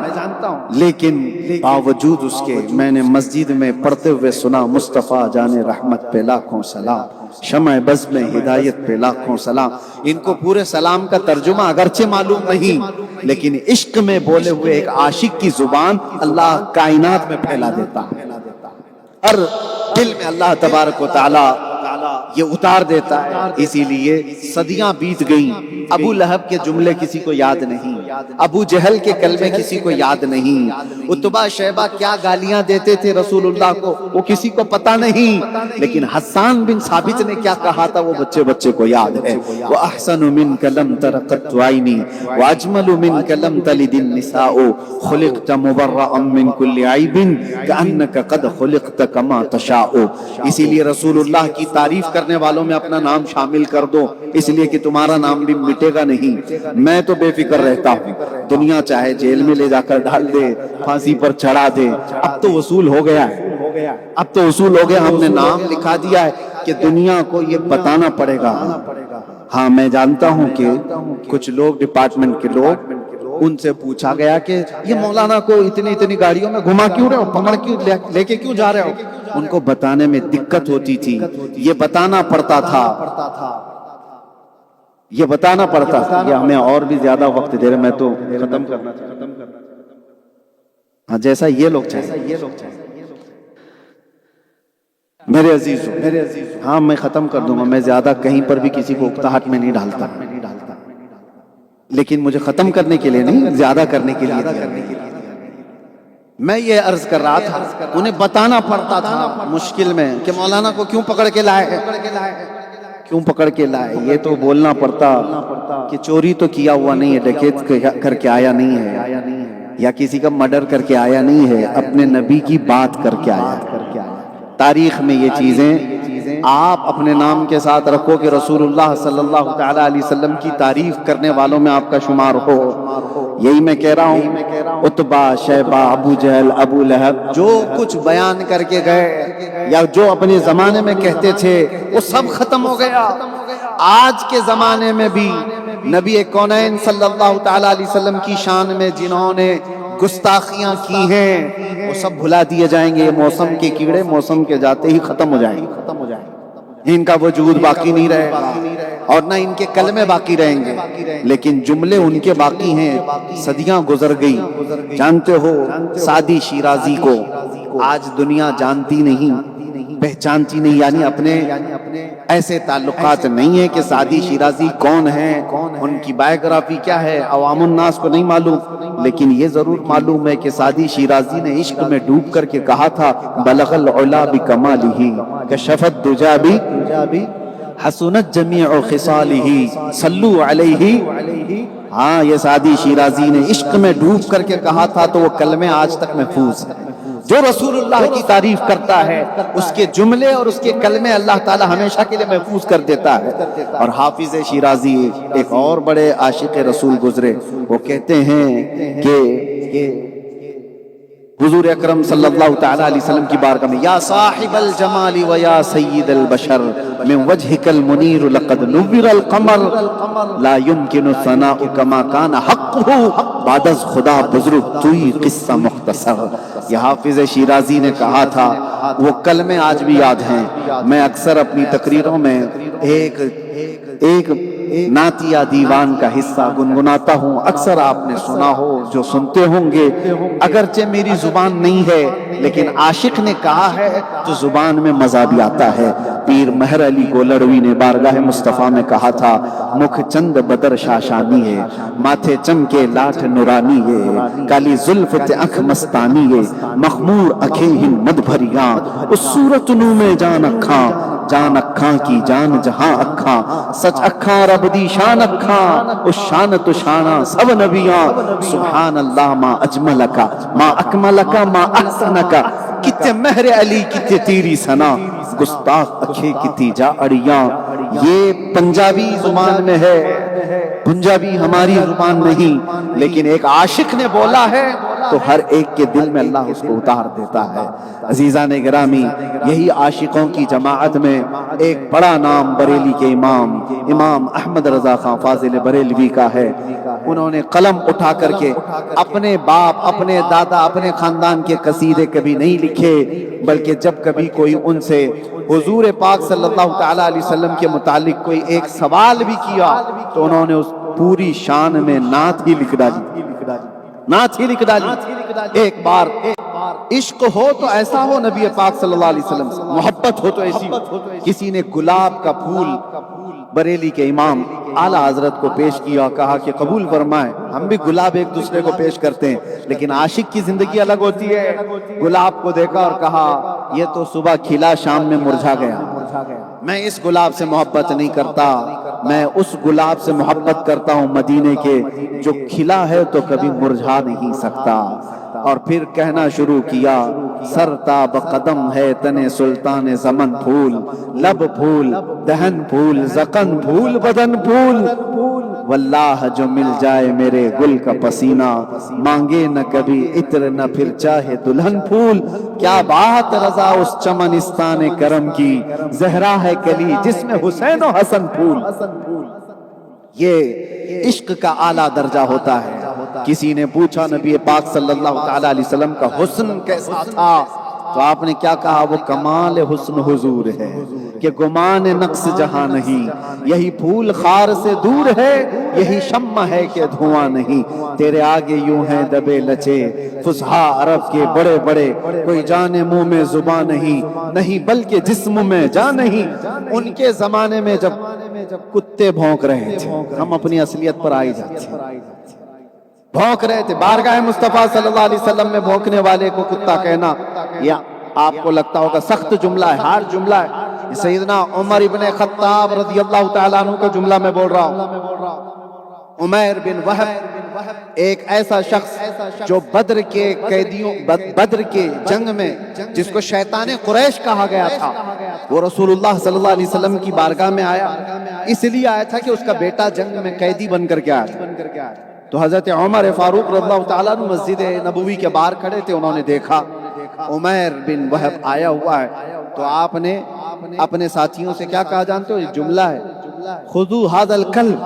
لیکن باوجود اس کے میں نے مسجد میں پڑھتے ہوئے سنا مصطفیٰ جان رحمت پہ لاکھوں سلام، شمع بز میں ہدایت پہ لاکھوں سلام۔ ان کو پورے سلام کا ترجمہ اگرچہ معلوم نہیں، لیکن عشق میں بولے ہوئے ایک عاشق کی زبان اللہ کائنات میں پھیلا دیتا ہے، ہر دل میں اللہ تبارک و تعالی یہ اتار دیتا ہے۔ اسی لیے صدیاں بیت گئیں، ابو لہب کے جملے کسی کو یاد نہیں، ابو جہل کے کلمے کسی کو یاد نہیں، عتبہ شیبہ کیا گالیاں دیتے تھے رسول اللہ کو وہ کسی کو پتا نہیں، لیکن حسان بن ثابت نے کیا کہا تھا وہ بچے کو یاد ہے۔ وَأَحْسَنُ مِنْكَ لَمْ تَرَ قَطُّ عَيْنِي وَأَجْمَلُ مِنْكَ لَمْ تَلِدِ النِّسَاءُ خُلِقْتَ مُبَرَّأً مِنْ كُلِّ عَيْبٍ كَأَنَّكَ قَدْ خُلِقْتَ كَمَا تَشَاءُ۔ اسی لیے رسول اللہ کی تعریف کرنے والوں میں اپنا نام شامل کر دو، اس لیے کہ تمہارا نام بھی مٹے گا نہیں۔ میں تو بے فکر رہتا ہوں، دنیا چاہے جیل میں لے جا کر ڈال دے، پھانسی پر چڑھا دے، اب تو وصول ہو گیا ہے، ہم نے نام لکھا دیا ہے کہ دنیا کو یہ بتانا پڑے گا۔ ہاں میں جانتا ہوں کہ کچھ لوگ ڈپارٹمنٹ کے لوگ، ان سے پوچھا گیا کہ یہ مولانا کو اتنی گاڑیوں میں گھما کیوں رہے ہو، پکڑ کیوں لے کے کیوں جا رہے ہو؟ ان کو بتانے میں دقت ہوتی تھی، یہ بتانا پڑتا تھا کہ ہمیں اور بھی زیادہ وقت دے رہے، میں تو ختم کرنا چاہتا ہوں، ہاں جیسا یہ لوگ چاہیں میرے عزیزو، ہاں میں ختم کر دوں گا، میں زیادہ کہیں پر بھی کسی کو اکتاہٹ میں نہیں ڈالتا، لیکن مجھے ختم کرنے کے لیے نہیں، زیادہ کرنے کے لیے میں یہ عرض کر رہا تھا، انہیں بتانا پڑتا تھا مشکل میں کہ مولانا کو کیوں پکڑ کے لائے، یہ تو بولنا پڑتا کہ چوری تو کیا ہوا نہیں ہے، ڈکیت کر کے آیا نہیں ہے، یا کسی کا مرڈر کر کے آیا نہیں ہے، اپنے نبی کی بات کر کے آیا۔ تاریخ میں یہ چیزیں آپ اپنے نام کے ساتھ رکھو کہ رسول اللہ صلی اللہ تعالی علیہ وسلم کی تعریف کرنے والوں میں آپ کا شمار ہو۔ یہی میں کہہ رہا ہوں، عتبہ شیبہ ابو جہل ابو لہب جو کچھ بیان کر کے گئے یا جو اپنے زمانے میں کہتے تھے وہ سب ختم ہو گیا۔ آج کے زمانے میں بھی نبی کونین صلی اللہ تعالی علیہ وسلم کی شان میں جنہوں نے گستاخیاں کی ہیں وہ سب بھلا دیے جائیں گے، موسم کے کیڑے موسم کے جاتے ہی ختم ہو جائیں گے، ان کا وجود باقی نہیں رہے گا اور نہ ان کے کلمے باقی رہیں گے، لیکن جملے ان کے باقی ہیں۔ صدیاں گزر گئی، جانتے ہو سعدی شیرازی کو آج دنیا جانتی نہیں، پہچانتی نہیں، یعنی اپنے ایسے تعلقات نہیں ہیں کہ سعدی شیرازی کون ہیں، ان کی بائیوگرافی کیا ہے، عوام الناس کو نہیں معلوم، لیکن یہ ضرور معلوم ہے کہ سعدی شیرازی نے عشق میں ڈوب کر کے کہا تھا بلغ العلا بکمالہ کشف الدجا حسنت جمیع خصالہ صلو علیہ۔ ہاں یہ سعدی شیرازی نے عشق میں ڈوب کر کے کہا تھا تو وہ کلمے آج تک محفوظ ہیں۔ جو رسول اللہ کی تعریف کرتا ہے اس کے جملے اور اس کے کلمے اللہ تعالی ہمیشہ کے لیے محفوظ کر دیتا ہے۔ اور حافظ شیرازی ایک اور بڑے عاشق رسول گزرے، وہ کہتے ہیں کہ حضور اکرم صلی اللہ تعالی علیہ وسلم کی بارگاہ میں یا صاحب الجمال و یا سید البشر من وجهك المنیر لقد نور القمر لا يمكن ثناء كما كان حقه بعد از خدا بزرگ توئی قصہ مختصر۔ یہ حافظ شیرازی نے کہا تھا، وہ کلمے آج بھی یاد ہیں۔ میں اکثر اپنی تقریروں میں ایک نعت یا دیوان کا حصہ گنگناتا ہوں، اکثر آپ نے سنا ہو، جو سنتے ہوں گے، اگرچہ میری زبان نہیں ہے لیکن عاشق نے کہا ہے تو زبان میں مزہ بھی آتا ہے۔ پیر مہر علی گولڑوی نے بارگاہ مصطفیٰ میں کہا تھا مکھ چند بدر شاشانی ہے، ماتھے چمکے لاٹھ نورانی ہے، کالی زلف تے اکھ مستانی ہے، مخمور اکھیں ہن مد بھریاں، اس صورت نو میں جان اکھاں، جان اکھاں کی جان جہاں اکھاں، سچ اکھاں رب دی شان اکھاں، اس شان تو شانہ سب نبیاں، سبحان اللہ ما اجملکا ما اکملکا ما احسنکا، کتے مہر علی کتے تیری سنا، گستاخ اکھے کتی جا اڑیاں۔ یہ پنجابی زبان میں ہے، پنجابی ہماری زبان نہیں، لیکن ایک عاشق نے بولا ہے تو ہر ایک کے دل میں اللہ اس کو اتار دیتا ہے۔ عزیزان گرامی، یہی عاشقوں کی جماعت میں ایک بڑا نام بریلی کے امام احمد رضا خان فاضل بریلوی کا ہے۔ انہوں نے قلم اٹھا کر کے اپنے باپ، اپنے دادا، اپنے خاندان کے قصیدے کبھی نہیں لکھے، بلکہ جب کبھی کوئی ان سے حضور پاک صلی اللہ تعالی علیہ وسلم کے متعلق کوئی ایک سوال بھی کیا تو انہوں نے اس پوری شان میں نعت ہی لکھ ڈالی، نعت ہی لکھ ڈالی۔ ایک بار عشق ہو تو ایسا ہو نبی پاک صلی اللہ علیہ وسلم سے، محبت ہو تو ایسی ہو۔ کسی نے گلاب کا پھول بریلی کے امام اعلیٰ حضرت کو پیش کیا، کہا کہ قبول فرمائیں، ہم بھی گلاب ایک دوسرے کو پیش کرتے ہیں، لیکن عاشق کی زندگی الگ ہوتی ہے۔ گلاب کو دیکھا اور کہا یہ تو صبح کھلا شام میں مرجھا گیا، میں اس گلاب سے محبت نہیں کرتا، میں اس گلاب سے محبت کرتا ہوں مدینے کے جو کھلا ہے تو کبھی مرجھا نہیں سکتا۔ اور پھر کہنا شروع کیا، سرتاب قدم ہے تنے سلطان زمن پھول، لب پھول، دہن پھول، زقن پھول، بدن پھول، واللہ جو مل جائے میرے گل کا پسینہ، مانگے نہ کبھی عطر نہ پھر چاہے دلہن پھول۔ کیا بات رضا اس چمنستان کرم کی، زہرا ہے کلی جس میں حسین و حسن پھول۔ یہ عشق کا اعلیٰ درجہ ہوتا ہے۔ کسی نے پوچھا نبی پاک صلی اللہ تعالی علیہ وسلم کا حسن کیسا تھا تو آپ نے کیا کہا، وہ کمال حسن حضور ہے کہ گمان نقص جہاں نہیں، یہی پھول خار سے دور ہے، یہی شمع ہے کہ دھواں نہیں، تیرے آگے یوں ہیں دبے لچے فصحا عرب کے بڑے بڑے، کوئی جانے منہ میں زبان نہیں بلکہ جسم میں جان نہیں۔ ان کے زمانے میں جب کتے بھونک رہے تھے، ہم اپنی اصلیت پر آئی جاتے ہیں، بھونک رہے تھے، بارگاہ مصطفیٰ صلی اللہ علیہ وسلم میں بھونکنے والے کو کتا کہنا، یا آپ کو لگتا ہوگا سخت جملہ ہے، ہارڈ جملہ ہے۔ سیدنا عمر ابن خطاب رضی اللہ تعالیٰ عنہ کا جملہ میں بول رہا ہوں۔ عمیر بن وہب ایک ایسا شخص جو بدر کے قیدیوں، بدر کے جنگ میں جس کو شیطان قریش کہا گیا تھا، وہ رسول اللہ صلی اللہ علیہ وسلم کی بارگاہ میں آیا، اس لیے آیا تھا کہ اس کا بیٹا جنگ میں قیدی بن کر کے آیا تھا۔ تو حضرت عمر فاروق رضی اللہ تعالیٰ عنہ مسجد نبوی کے باہر کھڑے تھے، انہوں نے دیکھا عمیر بن وہب آیا ہوا ہے، تو آپ نے اپنے ساتھیوں سے کیا کہا جانتے ہو؟ یہ جملہ ہے، خذو ھذا الکلب،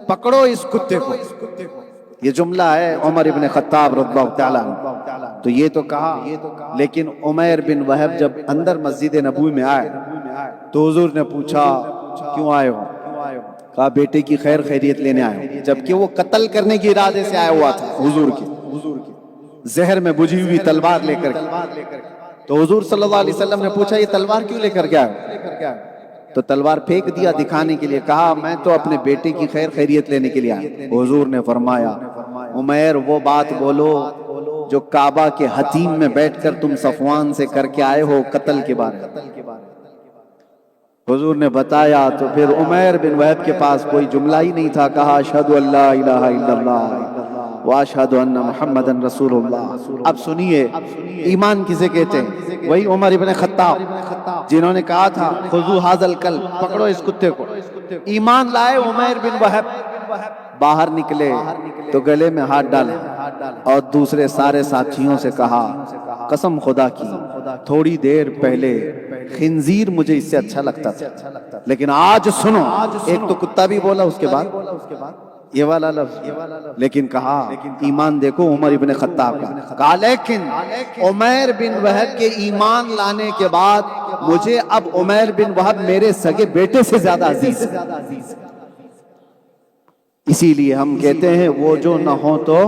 پکڑو اس کتے کو۔ یہ جملہ ہے عمر بن خطاب رضی اللہ تعالیٰ عنہ۔ تو یہ تو کہا، لیکن عمیر بن وہب جب اندر مسجد نبوی میں آئے تو حضور نے پوچھا کیوں آئے ہو؟ کہا بیٹے کی خیر خیریت لینے آئے ہو، جبکہ وہ قتل کرنے کے ارادے سے آیا ہوا تھا حضور کی، زہر میں بجھی ہوئی تلوار لے کر کے۔ تو حضور صلی اللہ علیہ وسلم نے پوچھا یہ تلوار کیوں لے کر گیا؟ تو تلوار پھینک دیا دکھانے کے لیے، کہا میں تو اپنے بیٹے کی خیر خیریت لینے کے لیے آیا۔ حضور نے فرمایا عمیر وہ بات بولو جو کعبہ کے حتیم میں بیٹھ کر تم صفوان سے کر کے آئے ہو قتل کے بارے۔ حضور نے بتایا تو پھر عمیر بن وہب کے پاس کوئی جملہ ہی نہیں تھا، کہا اشہد ان لا الہ الا اللہ واشہد ان محمدن رسول اللہ۔ اب سنیے ایمان کسے کہتے ہیں؟ وہی عمر بن خطاب جنہوں نے کہا تھا خذو ھذا الکلب، پکڑو اس کتے کو۔ ایمان لائے عمیر بن وہب، باہر نکلے تو گلے میں ہاتھ ڈالے اور دوسرے سارے ساتھیوں سے کہا قسم خدا کی تھوڑی دیر پہلے خنزیر مجھے اس سے اچھا لگتا تھا، لیکن آج سنو، ایک تو کتا بھی بولا اس کے بعد یہ والا لفظ، لیکن کہا ایمان دیکھو عمر ابن خطاب کا، کہا لیکن عمیر بن وہب کے ایمان لانے کے بعد مجھے اب عمیر بن وہب میرے سگے بیٹے سے زیادہ عزیز ہے۔ اسی لیے ہم کہتے ہیں وہ جو نہ ہو تو،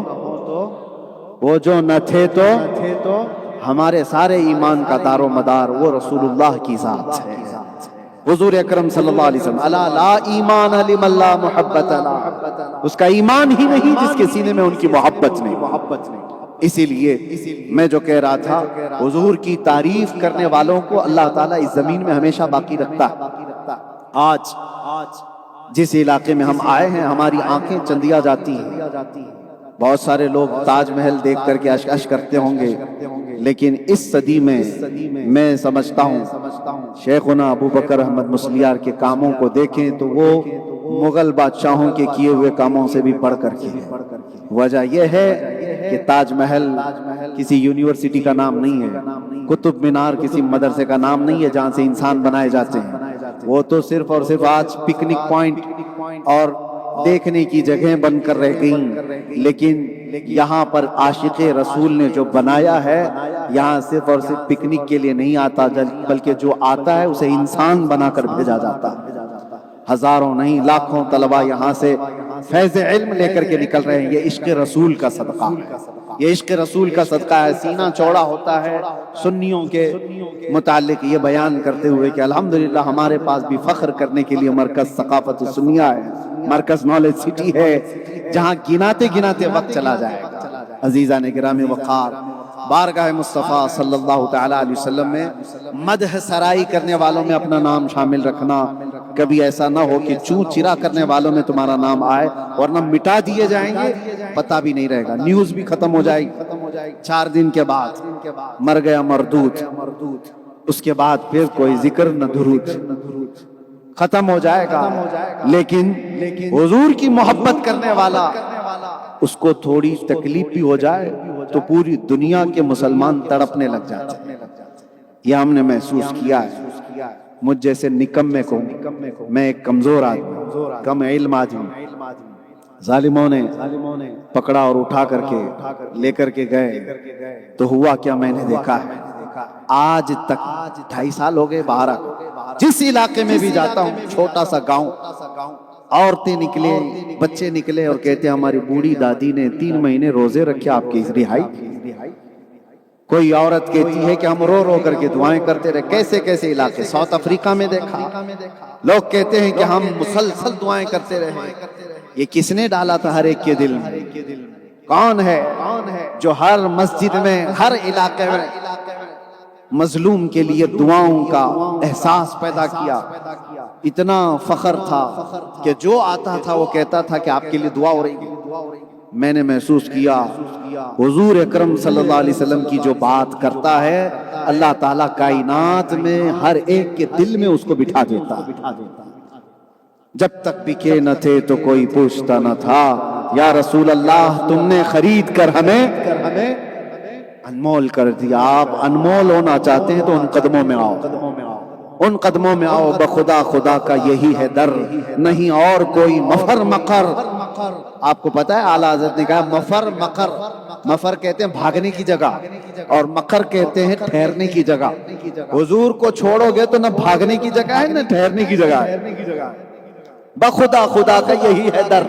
وہ جو نہ تھے تو، ہمارے سارے ایمان کا دار و مدار وہ رسول اللہ کی ذات ہے، حضور اکرم صلی اللہ علیہ وسلم۔ الا لا ایمان لمن لا محبت له، اس کا ایمان ہی نہیں جس کے سینے میں ان کی محبت نہیں۔ اسی لیے میں جو کہہ رہا تھا، حضور کی تعریف کرنے والوں کو اللہ تعالیٰ اس زمین میں ہمیشہ باقی رکھتا ہے۔ آج جس علاقے میں ہم آئے ہیں ہماری آنکھیں چندیا جاتی ہیں، بہت سارے لوگ تاج محل دیکھ کر کے اشک کرتے ہوں گے، لیکن اس صدی میں میں سمجھتا ہوں شیخنا ابو بکر احمد مسلیار کے کاموں کو دیکھیں تو وہ مغل بادشاہوں کے کیے ہوئے کاموں سے بھی بڑھ کر کے، وجہ یہ ہے کہ تاج محل کسی یونیورسٹی کا نام نہیں ہے، قطب مینار کسی مدرسے کا نام نہیں ہے جہاں سے انسان بنائے جاتے ہیں، وہ تو صرف اور صرف آج پکنک پوائنٹ اور دیکھنے کی جگہیں بن کر رہ گئیں۔ لیکن یہاں پر عاشق رسول نے جو بنایا ہے، یہاں صرف اور صرف پکنک کے لیے نہیں آتا، بلکہ جو آتا ہے اسے انسان بنا کر بھیجا جاتا ہے۔ ہزاروں نہیں لاکھوں طلبہ یہاں سے فیض علم لے کر کے نکل رہے ہیں۔ یہ عشق رسول کا صدقہ ہے، یہ عشق رسول کا صدقہ ہے۔ سینہ چوڑا ہوتا ہے سنیوں کے متعلق یہ بیان کرتے ہوئے کہ الحمدللہ ہمارے پاس بھی فخر کرنے کے لیے مرکز ثقافت سنیہ ہے، مرکز نالج سٹی ہے، جہاں گناتے گناتے وقت چلا جائے گا۔ عزیزان گرامی وقار، بارگاہ مصطفیٰ صلی اللہ تعالی علیہ وسلم میں مدح سرائی کرنے والوں میں اپنا نام شامل رکھنا۔ کبھی ایسا نہ ہو کہ چوں چرا کرنے والوں میں تمہارا نام آئے، ورنہ مٹا دیے جائیں گے، پتہ بھی نہیں رہے گا، نیوز بھی ختم ہو جائے گی۔ 4 دن کے بعد مر گیا مردود، اس کے بعد پھر کوئی ذکر نہ درود، ختم ہو جائے گا۔ لیکن حضور کی محبت کرنے والا، اس کو تھوڑی تکلیف بھی ہو جائے تو پوری دنیا کے مسلمان تڑپنے لگ جاتے ہیں۔ یہ ہم نے محسوس کیا ہے۔ مجھ جیسے نکمے کو، میں ایک کمزور آدمی، کم علم آدمی، ظالموں نے پکڑا اور اٹھا کر کے لے کر کے گئے تو ہوا کیا میں نے دیکھا ہے۔ آج تک 2.5 سال ہو گئے باہر، جس علاقے میں بھی جاتا ہوں، چھوٹا سا گاؤں، عورتیں نکلے، بچے نکلے اور کہتے ہیں ہماری بوڑھی دادی نے 3 مہینے روزے رکھے آپ کی رہائی کی۔ کوئی عورت کہتی ہے کہ ہم رو رو کر کے دعائیں کرتے رہے۔ کیسے کیسے علاقے، ساؤتھ افریقہ میں دیکھا، لوگ کہتے ہیں کہ ہم مسلسل دعائیں کرتے رہے۔ یہ کس نے ڈالا تھا ہر ایک کے دل میں؟ کون ہے جو ہر مسجد میں، ہر علاقے میں مظلوم کے لیے دعاؤں کا احساس پیدا کیا؟ اتنا فخر تھا کہ جو آتا تھا وہ کہتا تھا کہ آپ کے لیے دعا ہو رہی ہے۔ میں نے محسوس کیا حضور اکرم صلی اللہ علیہ وسلم کی جو بات کرتا ہے، اللہ تعالیٰ کائنات میں ہر ایک کے دل میں اس کو بٹھا دیتا۔ جب تک بکے نہ تھے تو کوئی پوچھتا نہ تھا، یا رسول اللہ تم نے خرید کر ہمیں انمول کر دیا۔ آپ انمول ہونا چاہتے ہیں تو ان قدموں میں آؤ، ان قدموں میں آؤ۔ بخدا خدا کا یہی ہے در، نہیں اور کوئی مفر مقر۔ آپ کو پتا ہے اعلیٰ حضرت نے کہا مفر مقر، مفر کہتے ہیں بھاگنے کی جگہ اور مقر کہتے ہیں ٹھہرنے کی جگہ۔ حضور کو چھوڑو گے تو نہ بھاگنے کی جگہ ہے نہ ٹھہرنے کی جگہ ہے۔ بخدا خدا کا یہی ہے در،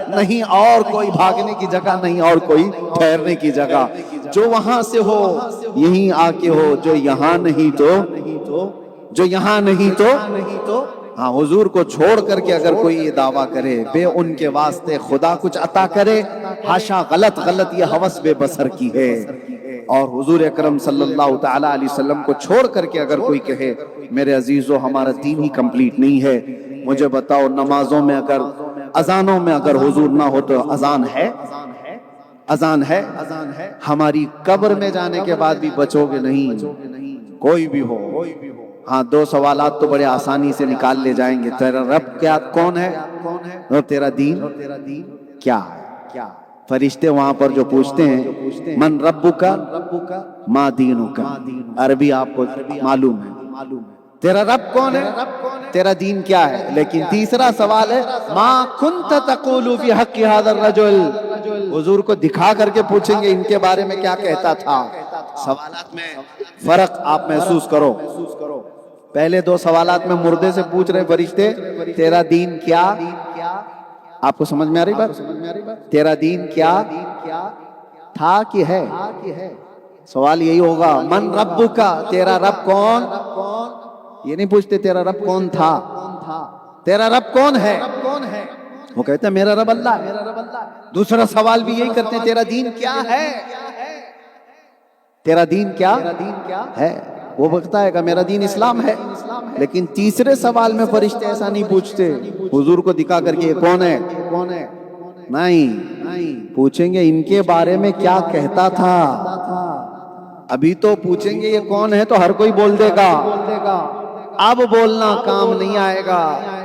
نہیں اور کوئی بھاگنے کی جگہ، نہیں اور کوئی ٹھہرنے کی جگہ۔ جو وہاں سے ہو یہیں آ کے ہو، جو یہاں نہیں تو جو یہاں نہیں تو ہاں، حضور کو چھوڑ کر کے اگر کوئی یہ دعویٰ کرے بے ان کے واسطے خدا کچھ عطا کرے، حاشا، غلط غلط، یہ ہوس بے بصر کی ہے۔ اور حضور اکرم صلی اللہ تعالی علیہ وسلم کو چھوڑ کر کے اگر کوئی کہے میرے عزیزو ہمارا دین ہی کمپلیٹ نہیں ہے، مجھے بتاؤ نمازوں میں اگر، اذانوں میں اگر حضور نہ ہو تو اذان ہے؟ اذان ہے؟ ہماری قبر میں جانے کے بعد بھی بچو گے نہیں، کوئی بھی ہو۔ ہاں، 2 سوالات تو بڑے آسانی سے نکال لے جائیں گے۔ تیرا رب کیا کون ہے اور تیرا دین کیا ہے؟ فرشتے وہاں پر جو پوچھتے ہیں من ربک ما دینک، عربی آپ کو معلوم ہے، تیرا رب کون ہے، تیرا دین کیا ہے۔ لیکن تیسرا سوال ہے ما کنت تقول فی حق ھذا الرجل، حضور کو دکھا کر کے پوچھیں گے ان کے بارے میں کیا کہتا تھا۔ سوالات میں فرق آپ محسوس کرو۔ پہلے 2 سوالات میں مردے سے پوچھ رہے فرشتے تیرا دین کیا، آپ کو سمجھ میں آ رہی بات؟ تیرا دین کیا تھا کہ ہے؟ سوال یہی ہوگا من ربک، تیرا رب کون؟ یہ نہیں پوچھتے تیرا رب کون تھا، تیرا رب کون ہے؟ وہ کہتے ہیں میرا رب اللہ ہے۔ دوسرا سوال بھی یہی کرتے ہیں تیرا دین کیا ہے، تیرا دین کیا ہے؟ وہ بتائے گا میرا دین اسلام ہے۔ لیکن تیسرے سوال میں فرشتے ایسا نہیں پوچھتے حضور کو دکھا کر کے یہ کون ہے، نہیں، پوچھیں گے ان کے بارے میں کیا کہتا تھا۔ ابھی تو پوچھیں گے یہ کون ہے تو ہر کوئی بول دے گا، اب بولنا کام نہیں آئے گا۔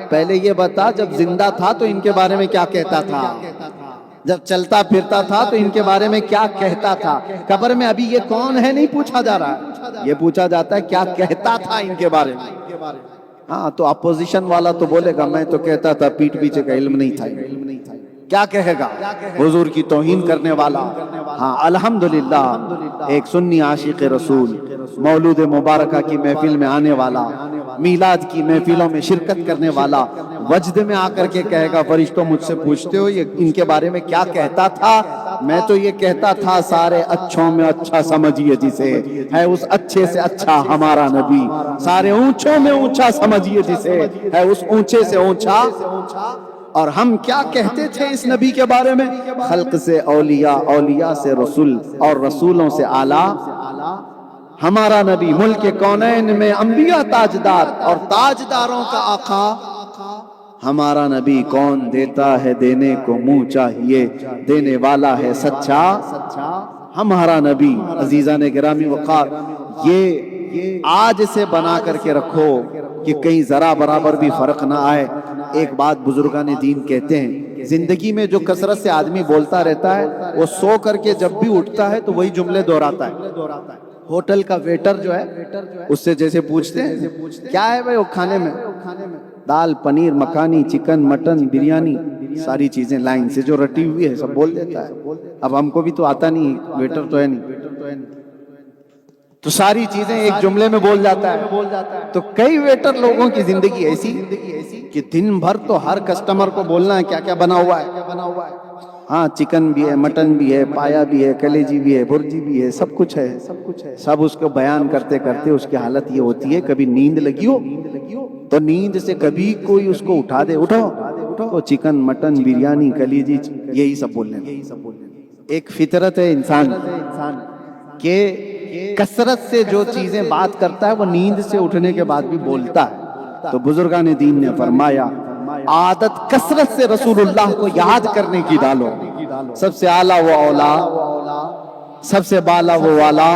پہلے یہ بتا جب زندہ تھا تو ان کے بارے میں کیا کہتا تھا۔ جب چلتا پھرتا تھا تو ان کے بارے میں کیا کہتا تھا؟ قبر میں ابھی یہ کون ہے نہیں پوچھا جا رہا ہے، یہ پوچھا جاتا ہے کیا کہتا تھا ان کے بارے میں۔ ہاں تو اپوزیشن والا تو بولے گا میں تو کہتا تھا پیٹھ پیچھے کا علم نہیں تھا، کیا کہے گا؟ حضور کی توہین کرنے والا۔ ہاں الحمدللہ ایک سنی عاشق رسول مولود مبارکہ کی محفل میں آنے والا، میلاد کی محفلوں میں شرکت کرنے والا، وجد میں آ کر کے کہے گا فرشتوں مجھ سے پوچھتے ہو یہ ان کے بارے میں کیا کہتا تھا؟ میں تو یہ کہتا تھا سارے اچھوں میں اچھا سمجھیے جسے، ہے اس اچھے سے اچھا ہمارا نبی، سارے اونچوں میں اونچا سمجھیے جسے، ہے اس اونچے سے اونچا۔ اور ہم کیا کہتے تھے اس نبی کے بارے میں؟ خلق سے اولیاء، اولیاء سے رسول، اور رسولوں سے اعلیٰ ہمارا نبی، ملک کونین میں انبیاء تاجدار اور تاجداروں کا آقا ہمارا نبی۔ کون دیتا ہے دینے کو منہ چاہیے، دینے والا ہے سچا ہمارا نبی۔ عزیزان گرامی وقار، یہ آج سے بنا کر کے رکھو کہ کہیں ذرا برابر بھی فرق نہ آئے۔ ایک بات بزرگان دین کہتے ہیں، زندگی میں جو کثرت سے آدمی بولتا رہتا ہے وہ سو کر کے جب بھی اٹھتا ہے تو وہی جملے دہراتا ہے۔ ہوٹل کا ویٹر جو ہے اس سے جیسے پوچھتے ہیں کیا ہے بھائی وہ کھانے میں، دال پنیر مکھانی چکن مٹن بریانی، ساری چیزیں لائن سے جو رٹی ہوئی ہے سب بول دیتا ہے۔ اب ہم کو بھی تو آتا نہیں، ویٹر تو ہے نہیں، تو ساری چیزیں ایک جملے میں بول جاتا ہے۔ تو کئی ویٹر لوگوں کی زندگی ایسی کہ دن بھر تو ہر کسٹمر کو بولنا ہے کیا کیا بنا ہوا ہے۔ ہاں چکن بھی ہے، مٹن بھی ہے، پایا بھی ہے، کلیجی بھی ہے، برجی بھی ہے، سب کچھ ہے، سب اس کو بیان کرتے کرتے اس کی حالت یہ ہوتی ہے کبھی نیند لگی ہو تو نیند سے کبھی کوئی اس کو اٹھا دے، اٹھو تو چکن مٹن بریانی کلیجی یہی سب بولنے۔ ایک فطرت ہے انسان کہ کثرت سے جو چیزیں بات کرتا ہے وہ نیند سے اٹھنے کے بعد بھی بولتا ہے۔ تو بزرگان دین نے فرمایا عادت کثرت سے رسول اللہ کو یاد کرنے کی ڈالو، سب سے اعلیٰ وہ اولا، سب سے بالا وہ والا۔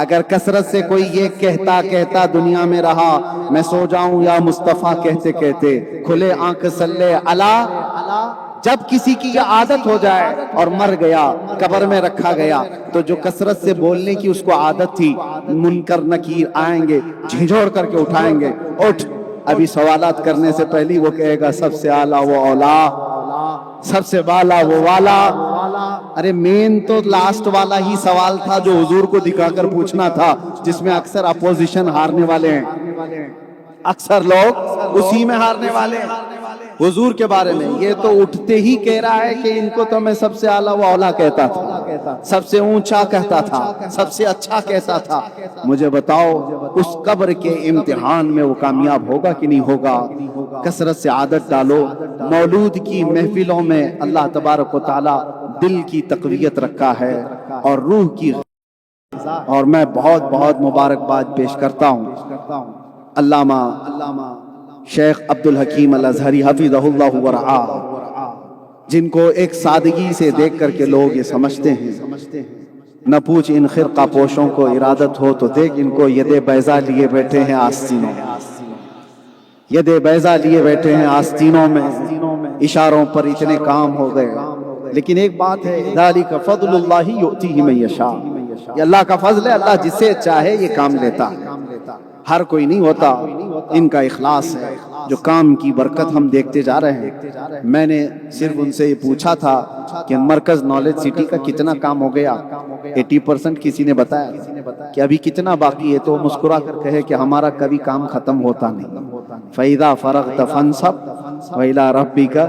اگر کثرت سے کوئی یہ کہتا دنیا میں رہا میں سو جاؤں یا مصطفیٰ کہتے کہتے، کھلے آنکھ صلی علی، جب کسی کی یہ عادت ہو جائے اور مر گیا قبر میں رکھا گیا تو جو کثرت سے بولنے کی اس کو عادت تھی، منکر نکیر آئیں گے جھنجھوڑ کر کے اٹھائیں گے، اٹھ ابھی سوالات کرنے سے پہلی وہ کہے گا سب سے اعلیٰ وہ اولا، سب سے بالا وہ والا۔ ارے مین تو لاسٹ والا ہی سوال تھا جو حضور کو دکھا کر پوچھنا تھا، جس میں اکثر اپوزیشن ہارنے والے ہیں، اکثر لوگ اسی میں ہارنے والے ہیں۔ حضور کے بارے میں یہ تو اٹھتے ہی کہہ رہا ہے کہ ان کو تو میں سب سے اعلیٰ و اولا کہتا تھا، سب سے اونچا کہتا تھا، سب سے اچھا کہتا تھا۔ مجھے بتاؤ اس قبر کے امتحان میں وہ کامیاب ہوگا کہ نہیں ہوگا؟ کثرت سے عادت ڈالو۔ مولود کی محفلوں میں اللہ تبارک و تعالی دل کی تقویت رکھا ہے اور روح کی، اور میں بہت بہت مبارکباد پیش کرتا ہوں علامہ شیخ عبد الحکیم الازہری حفظہ اللہ ورعاہ، جن کو ایک سادگی سے دیکھ کر کے لوگ یہ سمجھتے ہیں، نہ پوچھ ان خرقہ پوشوں کو ارادت ہو تو دیکھ ان کو ید بیضا لیے بیٹھے ہیں آستینوں میں، ید بیضا لیے بیٹھے ہیں آستینوں میں، اشاروں پر اتنے کام ہو گئے۔ لیکن ایک بات ہے، ذالک فضل اللہ یؤتیہ من یشاء، یہ اللہ کا فضل ہے، اللہ جسے چاہے یہ کام لیتا ہے، ہر کوئی نہیں ہوتا۔ ان کا اخلاص ہے جو کام کی برکت ہم دیکھتے جا رہے ہیں۔ میں نے صرف ان سے یہ پوچھا تھا کہ مرکز نالج سٹی کا کتنا کام ہو گیا، 80% کسی نے بتایا کہ ابھی کتنا باقی ہے، تو مسکرا کر کہے کہ ہمارا کبھی کام ختم ہوتا نہیں۔ فَإِذَا فَرَغْتَ فَانْصَبْ وَإِلَىٰ رَبِّكَ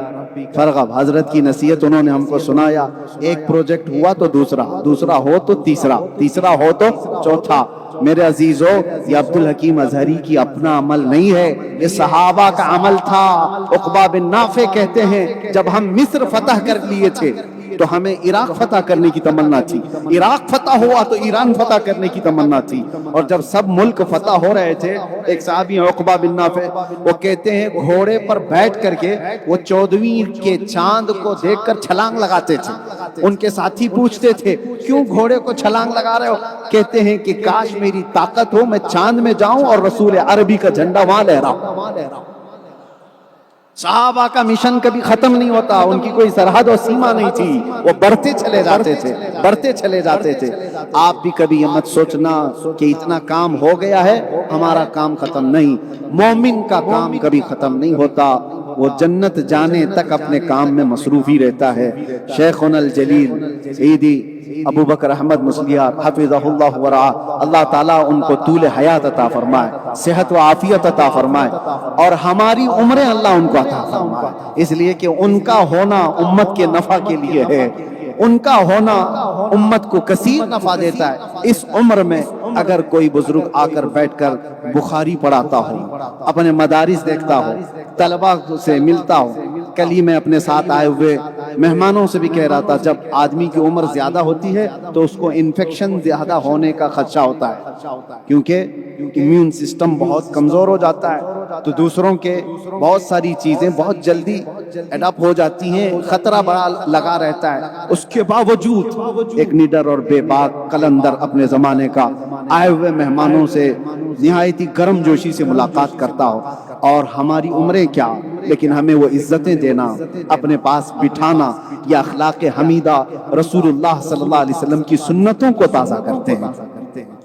فَارْغَب، حضرت کی نصیحت انہوں نے ہم کو سنایا۔ ایک پروجیکٹ ہوا تو دوسرا ہو تو تیسرا ہو تو چوتھا۔ میرے عزیزو، یہ عبد الحکیم ازہری کی اپنا عمل نہیں ہے، یہ صحابہ کا عمل تھا۔ عقبہ بن نافع کہتے ہیں جب ہم مصر فتح کر لیے تھے تو ہمیں عراق فتح کرنے کی تمنا تھی، عراق فتح ہوا تو ایران فتح کرنے کی تمنا تھی، اور جب سب ملک فتح ہو رہے تھے، ایک صحابی ہیں عقبہ بن نافع، وہ کہتے ہیں گھوڑے پر بیٹھ کر کے وہ 14ویں کے چاند کو دیکھ کر چھلانگ لگاتے تھے۔ ان کے ساتھی پوچھتے تھے کیوں گھوڑے کو چھلانگ لگا رہے ہو؟ کہتے ہیں کہ کاش میری طاقت ہو میں چاند میں جاؤں اور رسول عربی کا جھنڈا وہاں لہراؤں۔ صحابہ کا مشن کبھی ختم نہیں ہوتا، ان کی کوئی سرحد اور سیما نہیں تھی، وہ بڑھتے چلے جاتے تھے، بڑھتے چلے جاتے تھے۔ آپ بھی کبھی یہ مت سوچنا کہ اتنا کام ہو گیا ہے، ہمارا کام ختم نہیں۔ مومن کا کام کبھی ختم نہیں ہوتا، وہ جنت جانے تک اپنے کام میں مصروف ہی رہتا ہے۔ شیخنا الجلیل سیدی ابو بکر احمد مسلیار حفظہ اللہ ورعا، اللہ تعالیٰ ان کو طول حیات عطا فرمائے، صحت و عافیت عطا فرمائے، اور ہماری عمریں اللہ ان کو عطا فرمائے، اس لیے کہ ان کا ہونا امت کے نفع کے لیے ہے، ان کا ہونا امت کو کثیر نفع دیتا ہے۔ اس عمر میں اگر کوئی بزرگ آ کر بیٹھ کر بخاری پڑھاتا ہو، اپنے مدارس دیکھتا ہو، طلبہ سے ملتا ہو، کل ہی میں اپنے ساتھ آئے ہوئے مہمانوں سے بھی کہہ رہا تھا، جب آدمی کی عمر زیادہ ہوتی ہے تو اس کو انفیکشن زیادہ ہونے کا خدشہ ہوتا ہے، کیونکہ امیون سسٹم بہت کمزور ہو جاتا ہے، تو دوسروں کے بہت ساری چیزیں بہت جلدی اڈاپٹ ہو جاتی ہیں، خطرہ بڑا لگا رہتا ہے۔ اس کے باوجود ایک نڈر اور بے باک قلندر اپنے زمانے کا آئے ہوئے مہمانوں سے نہایت گرم جوشی سے ملاقات کرتا ہو، اور ہماری عمریں کیا، لیکن ہمیں وہ عزتیں دینا، اپنے پاس بٹھانا، یہ اخلاق حمیدہ رسول اللہ صلی اللہ علیہ وسلم کی سنتوں کو تازہ کرتے ہیں۔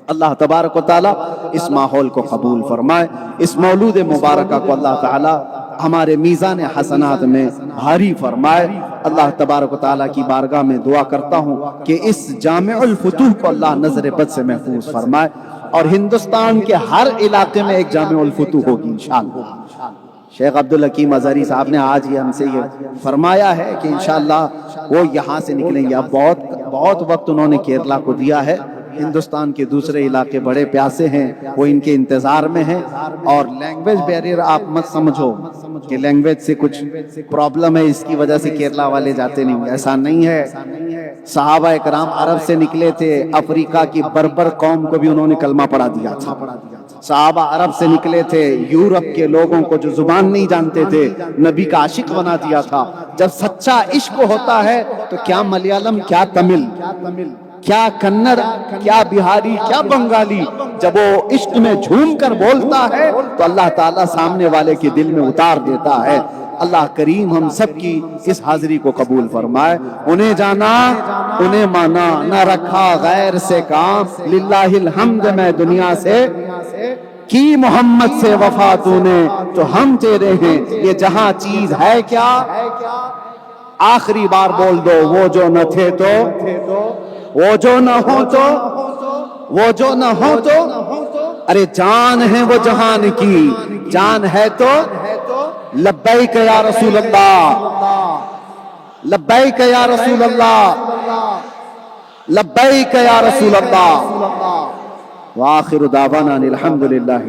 اللہ تبارک و تعالیٰ اس ماحول کو قبول فرمائے، اس مولود مبارکہ کو اللہ تعالیٰ ہمارے میزان حسنات میں بھاری فرمائے۔ اللہ تبارک و تعالیٰ کی بارگاہ میں دعا کرتا ہوں کہ اس جامع الفتوح کو اللہ نظر بد سے محفوظ فرمائے، اور ہندوستان کے ہر علاقے میں ایک جامع الفتوح ہوگی انشاءاللہ۔ شیخ عبدالحکیم ازہری صاحب نے آج ہی ہم سے یہ فرمایا ہے کہ انشاءاللہ وہ یہاں سے نکلیں گے۔ اب بہت وقت انہوں نے کیرلا کو دیا ہے، ہندوستان کے دوسرے علاقے بڑے پیاسے ہیں، وہ ان کے انتظار میں ہیں، اور لینگویج بیریئر آپ مت سمجھو کہ لینگویج سے کچھ پرابلم ہے اس کی وجہ سے کیرلا والے جاتے نہیں، ایسا نہیں ہے۔ صحابہ اکرام عرب سے نکلے تھے، افریقہ کی بربر قوم کو بھی انہوں نے کلمہ پڑھا دیا تھا۔ صحابہ عرب سے نکلے تھے، یورپ کے لوگوں کو جو زبان نہیں جانتے تھے نبی کا عاشق بنا دیا تھا۔ جب سچا عشق ہوتا ہے تو کیا ملیالم، کیا تمل، کیا کنڑ، کیا بہاری، کیا بنگالی، جب وہ عشق میں جھوم کر بولتا ہے تو اللہ تعالیٰ سامنے والے کے دل میں اتار دیتا ہے۔ اللہ کریم ہم سب کی اس حاضری کو قبول فرمائے۔ انہیں جانا، انہیں مانا، نہ رکھا غیر سے کام، للہ الحمد میں دنیا سے کی محمد سے وفا تو نے، تو ہم تیرے ہیں، یہ جہاں چیز ہے کیا، آخری بار بول دو، وہ جو نہ تھے تو، وہ جو نہ ہو تو، وہ جو نہ ہو تو، ارے جان ہے وہ جہان کی، جان ہے تو لبیک یا رسول اللہ، لبیک یا رسول اللہ، لبیک یا رسول اللہ، وآخر دعوانا الحمدللہ۔